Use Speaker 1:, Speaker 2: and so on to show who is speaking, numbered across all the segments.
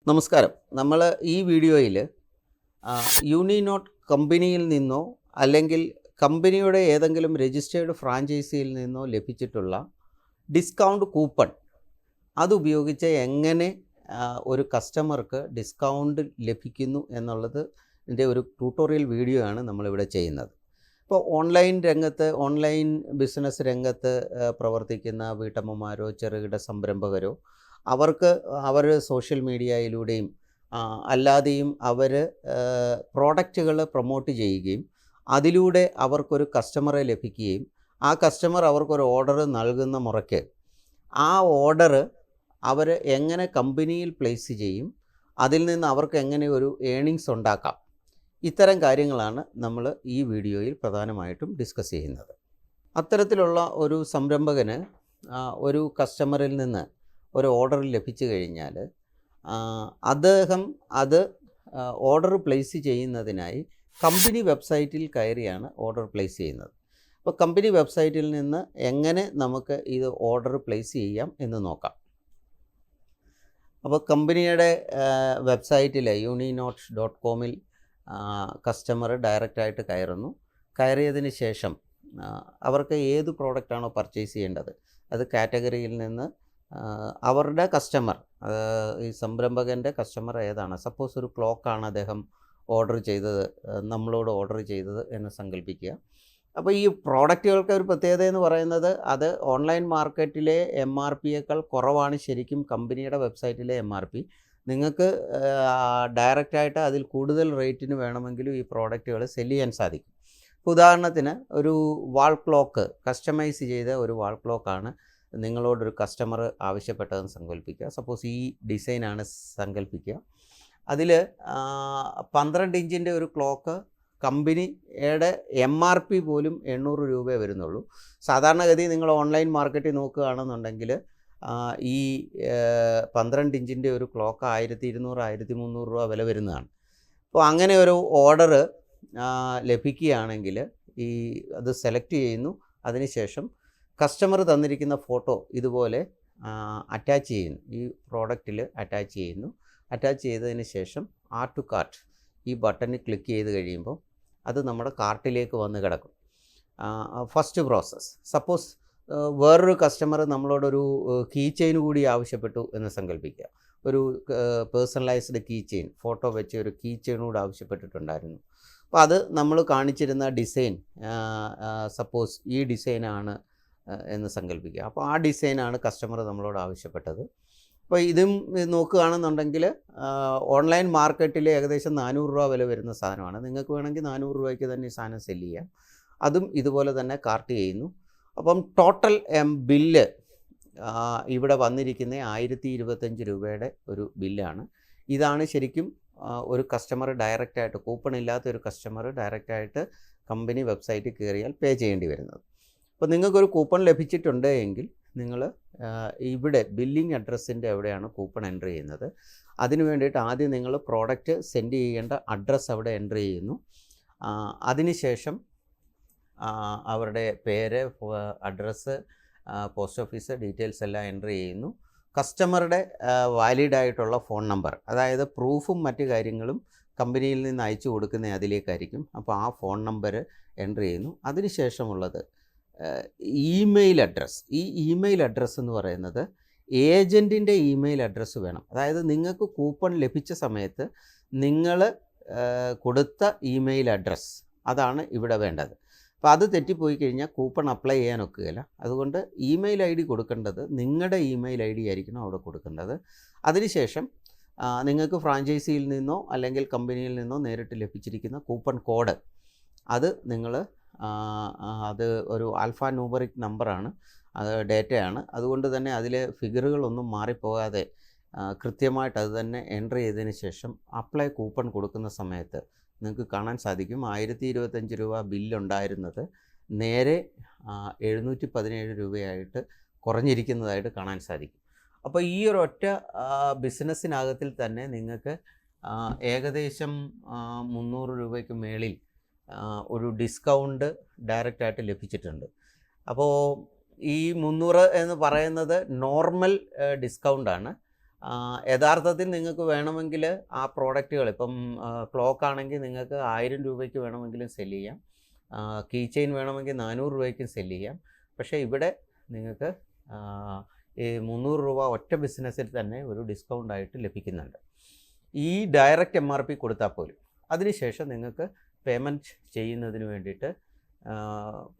Speaker 1: നമസ്കാരം. നമ്മൾ ഈ വീഡിയോയിൽ യൂണിനോട്ട് കമ്പനിയിൽ നിന്നോ അല്ലെങ്കിൽ കമ്പനിയുടെ ഏതെങ്കിലും രജിസ്റ്റേർഡ് ഫ്രാഞ്ചൈസിയിൽ നിന്നോ ലഭിച്ചിട്ടുള്ള ഡിസ്കൗണ്ട് കൂപ്പൺ അതുപയോഗിച്ച് എങ്ങനെ ഒരു കസ്റ്റമർക്ക് ഡിസ്കൗണ്ട് ലഭിക്കുന്നു എന്നുള്ളത് ഇതിൻ്റെ ഒരു ട്യൂട്ടോറിയൽ വീഡിയോ ആണ് നമ്മളിവിടെ ചെയ്യുന്നത്. ഇപ്പോൾ ഓൺലൈൻ ബിസിനസ് രംഗത്ത് പ്രവർത്തിക്കുന്ന വീട്ടമ്മമാരോ ചെറുകിട സംരംഭകരോ അവർ സോഷ്യൽ മീഡിയയിലൂടെയും അല്ലാതെയും അവർ പ്രോഡക്റ്റുകൾ പ്രൊമോട്ട് ചെയ്യുകയും അതിലൂടെ അവർക്കൊരു കസ്റ്റമറെ ലഭിക്കുകയും ആ കസ്റ്റമർ അവർക്കൊരു ഓർഡർ നൽകുന്ന മുറയ്ക്ക് ആ ഓർഡർ അവർ എങ്ങനെ കമ്പനിയിൽ പ്ലേസ് ചെയ്യും, അതിൽ നിന്ന് അവർക്ക് എങ്ങനെ ഒരു ഏണിങ്സ് ഉണ്ടാക്കാം, ഇത്തരം കാര്യങ്ങളാണ് നമ്മൾ ഈ വീഡിയോയിൽ പ്രധാനമായിട്ടും ഡിസ്കസ് ചെയ്യുന്നത്. അത്തരത്തിലുള്ള ഒരു സംരംഭകന് ഒരു കസ്റ്റമറിൽ നിന്ന് ഒരു ഓർഡർ ലഭിച്ചു കഴിഞ്ഞാൽ അദ്ദേഹം അത് ഓർഡർ പ്ലേസ് ചെയ്യുന്നതിനായി കമ്പനി വെബ്സൈറ്റിൽ കയറിയാണ് ഓർഡർ പ്ലേസ് ചെയ്യുന്നത്. അപ്പോൾ കമ്പനി വെബ്സൈറ്റിൽ നിന്ന് എങ്ങനെ നമുക്ക് ഇത് ഓർഡർ പ്ലേസ് ചെയ്യാം എന്ന് നോക്കാം. അപ്പോൾ കമ്പനിയുടെ വെബ്സൈറ്റിൽ uninote.com കസ്റ്റമർ ഡയറക്റ്റായിട്ട് കയറുന്നു. കയറിയതിന് ശേഷം അവർക്ക് ഏത് പ്രോഡക്റ്റാണോ പർച്ചേസ് ചെയ്യേണ്ടത് അത് കാറ്റഗറിയിൽ നിന്ന് അവരുടെ കസ്റ്റമർ, ഈ സംരംഭകൻ്റെ കസ്റ്റമർ ഏതാണ്, സപ്പോസ് ഒരു ക്ലോക്കാണ് അദ്ദേഹം നമ്മളോട് ഓർഡർ ചെയ്തത് എന്ന് സങ്കല്പിക്കുക. അപ്പോൾ ഈ പ്രോഡക്റ്റുകൾക്ക് ഒരു പ്രത്യേകത എന്ന് പറയുന്നത് അത് ഓൺലൈൻ മാർക്കറ്റിലെ MRPയേക്കാൾ കുറവാണ് ശരിക്കും കമ്പനിയുടെ വെബ്സൈറ്റിലെ MRP. നിങ്ങൾക്ക് ഡയറക്റ്റായിട്ട് അതിൽ കൂടുതൽ റേറ്റിന് വേണമെങ്കിലും ഈ പ്രോഡക്റ്റുകൾ സെല്ല് ചെയ്യാൻ സാധിക്കും. ഉദാഹരണത്തിന് ഒരു വാൾ ക്ലോക്ക്, കസ്റ്റമൈസ് ചെയ്ത ഒരു വാൾ ക്ലോക്കാണ് നിങ്ങളോടൊരു കസ്റ്റമർ ആവശ്യപ്പെട്ടതെന്ന് സങ്കല്പിക്കുക. സപ്പോസ് ഈ ഡിസൈനാണ് സങ്കല്പിക്കുക. അതിൽ 12 ഇഞ്ചിൻ്റെ ഒരു ക്ലോക്ക് കമ്പനിയുടെ MRP പോലും 800 രൂപയെ വരുന്നുള്ളൂ. സാധാരണഗതി നിങ്ങൾ ഓൺലൈൻ മാർക്കറ്റിൽ നോക്കുകയാണെന്നുണ്ടെങ്കിൽ ഈ 12 ഇഞ്ചിൻ്റെ ഒരു ക്ലോക്ക് 1200-1300 രൂപ വില വരുന്നതാണ്. അപ്പോൾ അങ്ങനെ ഒരു ഓർഡർ ലഭിക്കുകയാണെങ്കിൽ അത് സെലക്ട് ചെയ്യുന്നു. അതിനുശേഷം കസ്റ്റമർ തന്നിരിക്കുന്ന ഫോട്ടോ ഇതുപോലെ അറ്റാച്ച് ചെയ്യുന്നു, ഈ പ്രോഡക്റ്റിൽ അറ്റാച്ച് ചെയ്യുന്നു. അറ്റാച്ച് ചെയ്തതിന് ശേഷം ആഡ് ടു കാർട്ട് ഈ ബട്ടണിൽ ക്ലിക്ക് ചെയ്ത് കഴിയുമ്പോൾ അത് നമ്മുടെ കാർട്ടിലേക്ക് വന്ന് കിടക്കും. ഫസ്റ്റ് പ്രോസസ്സ്, സപ്പോസ് വേറൊരു കസ്റ്റമർ നമ്മളോടൊരു കീ ചെയിൻ കൂടി ആവശ്യപ്പെട്ടു എന്ന് സങ്കല്പിക്കുക. ഒരു പേഴ്സണലൈസ്ഡ് കീ ചെയിൻ, ഫോട്ടോ വെച്ച് ഒരു കീ ചെയിൻ കൂടി ആവശ്യപ്പെട്ടിട്ടുണ്ടായിരുന്നു. അപ്പോൾ അത് നമ്മൾ കാണിച്ചിരുന്ന ഡിസൈൻ, സപ്പോസ് ഈ ഡിസൈനാണ് എന്ന് സങ്കല്പിക്കുക. അപ്പോൾ ആ ഡിസൈനാണ് കസ്റ്റമർ നമ്മളോട് ആവശ്യപ്പെട്ടത്. അപ്പോൾ ഇതും നോക്കുകയാണെന്നുണ്ടെങ്കിൽ ഓൺലൈൻ മാർക്കറ്റിൽ ഏകദേശം 400 രൂപ വില വരുന്ന സാധനമാണ്. നിങ്ങൾക്ക് വേണമെങ്കിൽ 400 രൂപയ്ക്ക് തന്നെ ഈ സാധനം സെല്ല് ചെയ്യാം. അതും ഇതുപോലെ തന്നെ കാർട്ട് ചെയ്യുന്നു. അപ്പം ടോട്ടൽ ബില്ല് ഇവിടെ വന്നിരിക്കുന്ന 1025 രൂപയുടെ ഒരു ബില്ലാണ്. ഇതാണ് ശരിക്കും ഒരു കസ്റ്റമർ ഡയറക്റ്റായിട്ട്, കൂപ്പൺ ഇല്ലാത്ത ഒരു കസ്റ്റമർ ഡയറക്റ്റായിട്ട് കമ്പനി വെബ്സൈറ്റിൽ കയറിയാൽ പേ ചെയ്യേണ്ടി വരുന്നത്. അപ്പോൾ നിങ്ങൾക്കൊരു കൂപ്പൺ ലഭിച്ചിട്ടുണ്ട് എങ്കിൽ നിങ്ങൾ ഇവിടെ ബില്ലിംഗ് അഡ്രസ്സിൻ്റെ എവിടെയാണ് കൂപ്പൺ എൻ്റർ ചെയ്യുന്നത്. അതിന് വേണ്ടിയിട്ട് ആദ്യം നിങ്ങൾ പ്രോഡക്റ്റ് സെൻഡ് ചെയ്യേണ്ട അഡ്രസ്സ് അവിടെ എൻ്റർ ചെയ്യുന്നു. അതിനുശേഷം അവരുടെ പേര്, അഡ്രസ്സ്, പോസ്റ്റ് ഓഫീസ് ഡീറ്റെയിൽസ് എല്ലാം എൻ്റർ ചെയ്യുന്നു. കസ്റ്റമറുടെ വാലിഡായിട്ടുള്ള ഫോൺ നമ്പർ, അതായത് പ്രൂഫും മറ്റു കാര്യങ്ങളും കമ്പനിയിൽ നിന്ന് അയച്ചു കൊടുക്കുന്ന അതിലേക്കായിരിക്കും. അപ്പോൾ ആ ഫോൺ നമ്പർ എൻ്റർ ചെയ്യുന്നു. അതിനുശേഷമുള്ളത് ഇമെയിൽ അഡ്രസ്സ്. ഈ ഇമെയിൽ അഡ്രസ്സ് എന്ന് പറയുന്നത് ഏജൻറ്റിൻ്റെ ഇമെയിൽ അഡ്രസ്സ് വേണം. അതായത് നിങ്ങൾക്ക് കൂപ്പൺ ലഭിച്ച സമയത്ത് നിങ്ങൾ കൊടുത്ത ഇമെയിൽ അഡ്രസ്സ് അതാണ് ഇവിടെ വേണ്ടത്. അപ്പോൾ അത് തെറ്റിപ്പോയി കഴിഞ്ഞാൽ കൂപ്പൺ അപ്ലൈ ചെയ്യാൻ ഒക്കുകയില്ല. അതുകൊണ്ട് ഇമെയിൽ ID കൊടുക്കേണ്ടത് നിങ്ങളുടെ ഇമെയിൽ ID ആയിരിക്കണം അവിടെ കൊടുക്കേണ്ടത്. അതിനുശേഷം നിങ്ങൾക്ക് ഫ്രാഞ്ചൈസിയിൽ നിന്നോ അല്ലെങ്കിൽ കമ്പനിയിൽ നിന്നോ നേരിട്ട് ലഭിച്ചിരിക്കുന്ന കൂപ്പൺ കോഡ് അത് നിങ്ങൾ അത് ഒരു ആൽഫ ന്യൂമറിക് നമ്പറാണ്, അത് ഡേറ്റയാണ്. അതുകൊണ്ട് തന്നെ അതിലെ ഫിഗറുകളൊന്നും മാറിപ്പോകാതെ കൃത്യമായിട്ട് അത് തന്നെ എൻ്റർ ചെയ്തതിന് ശേഷം അപ്ലൈ കൂപ്പൺ കൊടുക്കുന്ന സമയത്ത് നിങ്ങൾക്ക് കാണാൻ സാധിക്കും 1025 രൂപ ബില്ലുണ്ടായിരുന്നത് നേരെ 717 രൂപയായിട്ട് കുറഞ്ഞിരിക്കുന്നതായിട്ട് കാണാൻ സാധിക്കും. അപ്പോൾ ഈ ഒരു ഒറ്റ ബിസിനസ്സിനകത്തിൽ തന്നെ നിങ്ങൾക്ക് ഏകദേശം 300 രൂപയ്ക്ക് മേളിൽ ഒരു ഡിസ്കൗണ്ട് ഡയറക്റ്റായിട്ട് ലഭിച്ചിട്ടുണ്ട്. അപ്പോൾ ഈ 300 എന്ന് പറയുന്നത് നോർമൽ ഡിസ്കൗണ്ടാണ്. യഥാർത്ഥത്തിൽ നിങ്ങൾക്ക് വേണമെങ്കിൽ ആ പ്രോഡക്റ്റുകൾ ഇപ്പം ക്ലോക്ക് ആണെങ്കിൽ നിങ്ങൾക്ക് 1000 രൂപയ്ക്ക് വേണമെങ്കിലും സെല്ല് ചെയ്യാം. കീ ചെയിൻ വേണമെങ്കിൽ 400 രൂപയ്ക്കും സെല്ല് ചെയ്യാം. പക്ഷേ ഇവിടെ നിങ്ങൾക്ക് ഈ 300 രൂപ ഒറ്റ ബിസിനസ്സിൽ തന്നെ ഒരു ഡിസ്കൗണ്ടായിട്ട് ലഭിക്കുന്നുണ്ട്. ഈ ഡയറക്റ്റ് MRP കൊടുത്താൽ പോലും അതിനുശേഷം നിങ്ങൾക്ക് പേയ്മെൻറ്റ് ചെയ്യുന്നതിന് വേണ്ടിയിട്ട്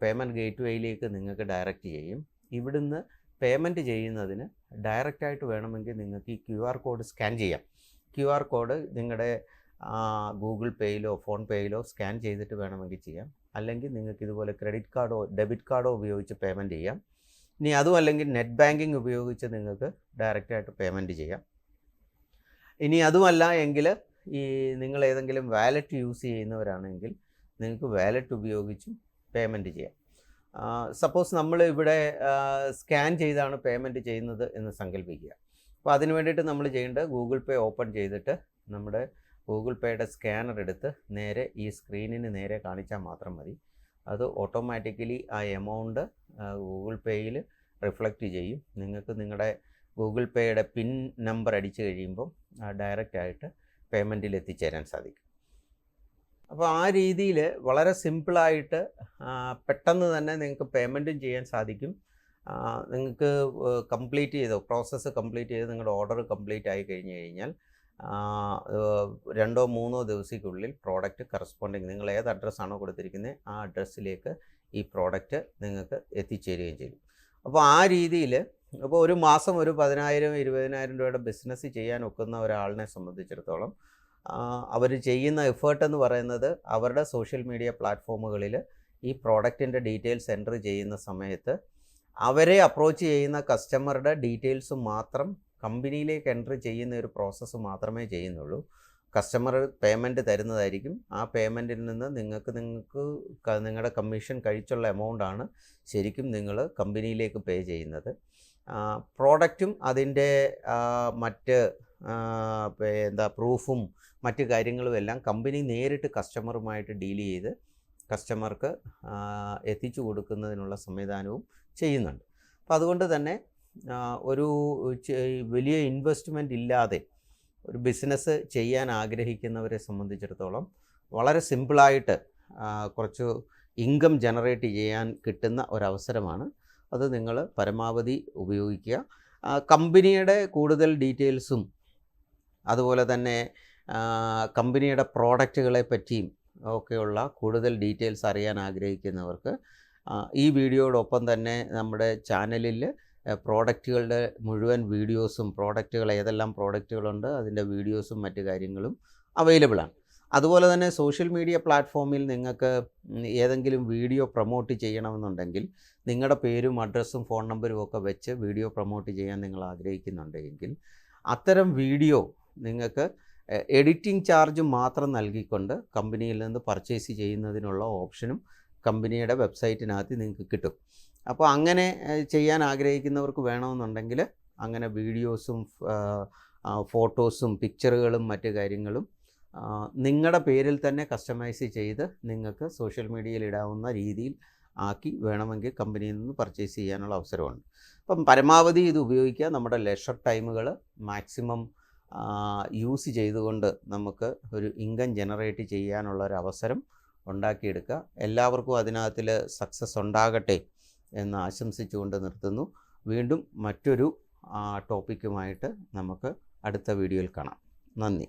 Speaker 1: പേയ്മെൻറ്റ് ഗേറ്റ്വേയിലേക്ക് നിങ്ങൾക്ക് ഡയറക്റ്റ് ചെയ്യും. ഇവിടുന്ന് പേയ്മെൻറ്റ് ചെയ്യുന്നതിന് ഡയറക്റ്റായിട്ട് വേണമെങ്കിൽ നിങ്ങൾക്ക് ഈ QR കോഡ് സ്കാൻ ചെയ്യാം. QR കോഡ് നിങ്ങളുടെ ഗൂഗിൾ പേയിലോ ഫോൺ പേയിലോ സ്കാൻ ചെയ്തിട്ട് വേണമെങ്കിൽ ചെയ്യാം. അല്ലെങ്കിൽ നിങ്ങൾക്ക് ഇതുപോലെ ക്രെഡിറ്റ് കാർഡോ ഡെബിറ്റ് കാർഡോ ഉപയോഗിച്ച് പേയ്മെൻറ്റ് ചെയ്യാം. ഇനി അതും അല്ലെങ്കിൽ നെറ്റ് ബാങ്കിങ് ഉപയോഗിച്ച് നിങ്ങൾക്ക് ഡയറക്റ്റായിട്ട് പേയ്മെൻറ്റ് ചെയ്യാം. ഇനി അതുമല്ല എങ്കിൽ ഈ നിങ്ങൾ ഏതെങ്കിലും വാലറ്റ് യൂസ് ചെയ്യുന്നവരാണെങ്കിൽ നിങ്ങൾക്ക് വാലറ്റ് ഉപയോഗിച്ചും പേയ്മെൻറ്റ് ചെയ്യാം. സപ്പോസ് നമ്മൾ ഇവിടെ സ്കാൻ ചെയ്താണ് പേയ്മെൻറ്റ് ചെയ്യുന്നത് എന്ന് സങ്കല്പിക്കുക. അപ്പോൾ അതിന് വേണ്ടിയിട്ട് നമ്മൾ ചെയ്യേണ്ടത് ഗൂഗിൾ പേ ഓപ്പൺ ചെയ്തിട്ട് നമ്മുടെ ഗൂഗിൾ പേയുടെ സ്കാനർ എടുത്ത് നേരെ ഈ സ്ക്രീനിന് നേരെ കാണിച്ചാൽ മാത്രം മതി. അത് ഓട്ടോമാറ്റിക്കലി ആ എമൗണ്ട് ഗൂഗിൾ പേയിൽ റിഫ്ലക്റ്റ് ചെയ്യും. നിങ്ങൾക്ക് നിങ്ങളുടെ ഗൂഗിൾ പേയുടെ പിൻ നമ്പർ അടിച്ചു കഴിയുമ്പം ഡയറക്റ്റായിട്ട് പേയ്മെൻറ്റിൽ എത്തിച്ചേരാൻ സാധിക്കും. അപ്പോൾ ആ രീതിയിൽ വളരെ സിമ്പിളായിട്ട് പെട്ടെന്ന് തന്നെ നിങ്ങൾക്ക് പേയ്മെൻറ്റും ചെയ്യാൻ സാധിക്കും. നിങ്ങൾക്ക് കംപ്ലീറ്റ് ചെയ്തോ പ്രോസസ്സ് കംപ്ലീറ്റ് ചെയ്ത് നിങ്ങളുടെ ഓർഡർ കംപ്ലീറ്റ് ആയി കഴിഞ്ഞ് കഴിഞ്ഞാൽ 2-3 ദിവസത്തിനുള്ളിൽ പ്രോഡക്റ്റ് കറസ്പോണ്ടിങ് നിങ്ങൾ ഏത് അഡ്രസ്സാണോ കൊടുത്തിരിക്കുന്നത് ആ അഡ്രസ്സിലേക്ക് ഈ പ്രോഡക്റ്റ് നിങ്ങൾക്ക് എത്തിച്ചേരുകയും ചെയ്യും. അപ്പോൾ ആ രീതിയിൽ അപ്പോൾ ഒരു മാസം ഒരു 10,000-20,000 രൂപയുടെ ബിസിനസ് ചെയ്യാൻ ഒക്കുന്ന ഒരാളിനെ സംബന്ധിച്ചിടത്തോളം അവർ ചെയ്യുന്ന എഫേർട്ട് എന്ന് പറയുന്നത് അവരുടെ സോഷ്യൽ മീഡിയ പ്ലാറ്റ്ഫോമുകളിൽ ഈ പ്രോഡക്റ്റിൻ്റെ ഡീറ്റെയിൽസ് എൻ്റർ ചെയ്യുന്ന സമയത്ത് അവരെ അപ്രോച്ച് ചെയ്യുന്ന കസ്റ്റമറുടെ ഡീറ്റെയിൽസ് മാത്രം കമ്പനിയിലേക്ക് എൻ്റർ ചെയ്യുന്ന ഒരു പ്രോസസ്സ് മാത്രമേ ചെയ്യുന്നുള്ളൂ. കസ്റ്റമർ പേയ്മെൻറ്റ് തരുന്നതായിരിക്കും. ആ പേയ്മെൻറ്റിൽ നിന്ന് നിങ്ങൾക്ക് നിങ്ങളുടെ കമ്മീഷൻ കഴിച്ചുള്ള എമൗണ്ടാണ് ശരിക്കും നിങ്ങൾ കമ്പനിയിലേക്ക് പേ ചെയ്യുന്നത്. പ്രോഡക്റ്റും അതിൻ്റെ മറ്റ് പ്രൂഫും മറ്റ് കാര്യങ്ങളും എല്ലാം കമ്പനി നേരിട്ട് കസ്റ്റമറുമായിട്ട് ഡീൽ ചെയ്ത് കസ്റ്റമർക്ക് എത്തിച്ചു കൊടുക്കുന്നതിനുള്ള സംവിധാനവും ചെയ്യുന്നുണ്ട്. അപ്പോൾ അതുകൊണ്ട് തന്നെ ഒരു വലിയ ഇൻവെസ്റ്റ്മെൻ്റ് ഇല്ലാതെ ഒരു ബിസിനസ് ചെയ്യാൻ ആഗ്രഹിക്കുന്നവരെ സംബന്ധിച്ചിടത്തോളം വളരെ സിമ്പിളായിട്ട് കുറച്ച് ഇൻകം ജനറേറ്റ് ചെയ്യാൻ കിട്ടുന്ന ഒരവസരമാണ്. അത് നിങ്ങൾ പരമാവധി ഉപയോഗിക്കുക. കമ്പനിയുടെ കൂടുതൽ ഡീറ്റെയിൽസും അതുപോലെ തന്നെ കമ്പനിയുടെ പ്രോഡക്റ്റുകളെ പറ്റിയും ഒക്കെയുള്ള കൂടുതൽ ഡീറ്റെയിൽസ് അറിയാൻ ആഗ്രഹിക്കുന്നവർക്ക് ഈ വീഡിയോയോടൊപ്പം തന്നെ നമ്മുടെ ചാനലിൽ പ്രോഡക്റ്റുകളുടെ മുഴുവൻ വീഡിയോസും പ്രോഡക്റ്റുകൾ ഏതെല്ലാം പ്രോഡക്റ്റുകളുണ്ട് അതിൻ്റെ വീഡിയോസും മറ്റു കാര്യങ്ങളും അവൈലബിളാണ്. അതുപോലെ തന്നെ സോഷ്യൽ മീഡിയ പ്ലാറ്റ്ഫോമിൽ നിങ്ങൾക്ക് ഏതെങ്കിലും വീഡിയോ പ്രൊമോട്ട് ചെയ്യണമെന്നുണ്ടെങ്കിൽ നിങ്ങളുടെ പേരും അഡ്രസ്സും ഫോൺ നമ്പരും ഒക്കെ വെച്ച് വീഡിയോ പ്രൊമോട്ട് ചെയ്യാൻ നിങ്ങൾ ആഗ്രഹിക്കുന്നുണ്ടെങ്കിൽ അത്തരം വീഡിയോ നിങ്ങൾക്ക് എഡിറ്റിംഗ് ചാർജ് മാത്രം നൽകിക്കൊണ്ട് കമ്പനിയിൽ നിന്ന് പർച്ചേസ് ചെയ്യുന്നതിനുള്ള ഓപ്ഷനും കമ്പനിയുടെ വെബ്സൈറ്റിനകത്ത് നിങ്ങൾക്ക് കിട്ടും. അപ്പോൾ അങ്ങനെ ചെയ്യാൻ ആഗ്രഹിക്കുന്നവർക്ക് വേണമെന്നുണ്ടെങ്കിൽ അങ്ങനെ വീഡിയോസും ഫോട്ടോസും പിക്ചറുകളും മറ്റു കാര്യങ്ങളും നിങ്ങളുടെ പേരിൽ തന്നെ കസ്റ്റമൈസ് ചെയ്ത് നിങ്ങൾക്ക് സോഷ്യൽ മീഡിയയിൽ ഇടാവുന്ന രീതിയിൽ ആക്കി വേണമെങ്കിൽ കമ്പനിയിൽ നിന്ന് പർച്ചേസ് ചെയ്യാനുള്ള അവസരമുണ്ട്. അപ്പം പരമാവധി ഇത് ഉപയോഗിക്കുക. നമ്മുടെ ലെഷർ ടൈമുകൾ മാക്സിമം യൂസ് ചെയ്തുകൊണ്ട് നമുക്ക് ഒരു ഇൻകം ജനറേറ്റ് ചെയ്യാനുള്ള ഒരു അവസരം ഉണ്ടാക്കിയെടുക്കുക. എല്ലാവർക്കും അതിനകത്തിൽ സക്സസ് ഉണ്ടാകട്ടെ എന്ന് ആശംസിച്ചുകൊണ്ട് നിർത്തുന്നു. വീണ്ടും മറ്റൊരു ടോപ്പിക്കുമായിട്ട് നമുക്ക് അടുത്ത വീഡിയോയിൽ കാണാം. നന്ദി.